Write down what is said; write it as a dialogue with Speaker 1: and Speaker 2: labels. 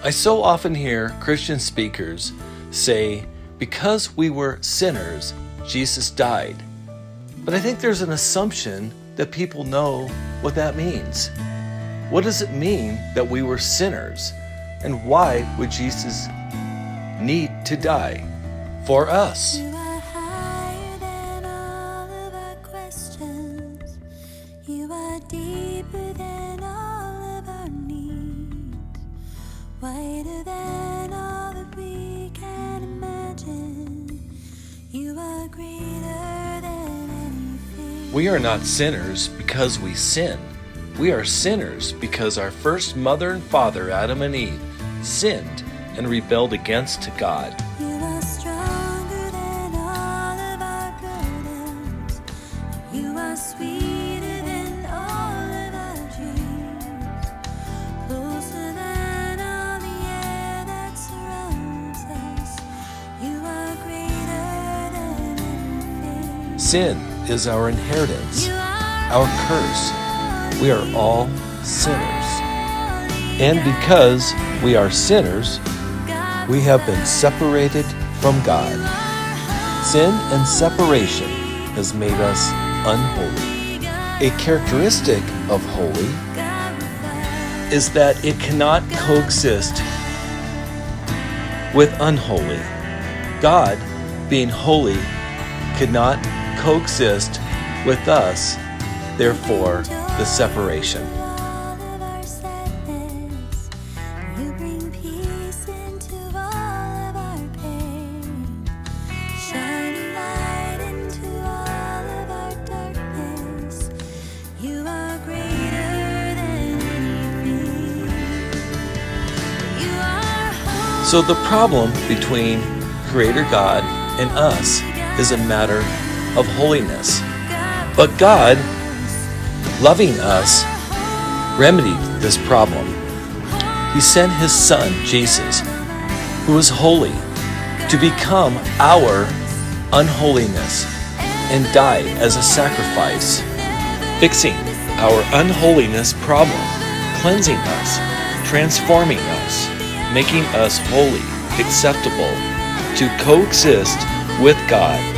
Speaker 1: I so often hear Christian speakers say, because we were sinners, Jesus died. But I think there's an assumption that people know what that means. What does it mean that we were sinners? And why would Jesus need to die for us?
Speaker 2: You are higher than all of our questions. You are deeper than all of our needs. Wider than all that we can imagine. You are greater than anything.
Speaker 1: We are not sinners because we sin. We are sinners because our first mother and father, Adam and Eve, sinned and rebelled against God.
Speaker 2: You are stronger than all of our burdens. You are sweeter than all of our dreams. Closer than all the air that surrounds us. You are greater than anything.
Speaker 1: Sin is our inheritance,
Speaker 2: You are
Speaker 1: our curse. We are all sinners. And because we are sinners, we have been separated from God. Sin and separation has made us unholy. A characteristic of holy is that it cannot coexist with unholy. God, being holy, could not coexist with us, therefore the separation.
Speaker 2: all of our sadness. You bring peace into all of our pain. Shining light into all of our darkness. You are greater than anything. You are holy.
Speaker 1: So the problem between Creator God and us is a matter of holiness. But God, loving us, remedied this problem. He sent His Son, Jesus, who is holy, to become our unholiness and die as a sacrifice, fixing our unholiness problem, cleansing us, transforming us, making us holy, acceptable, to coexist with God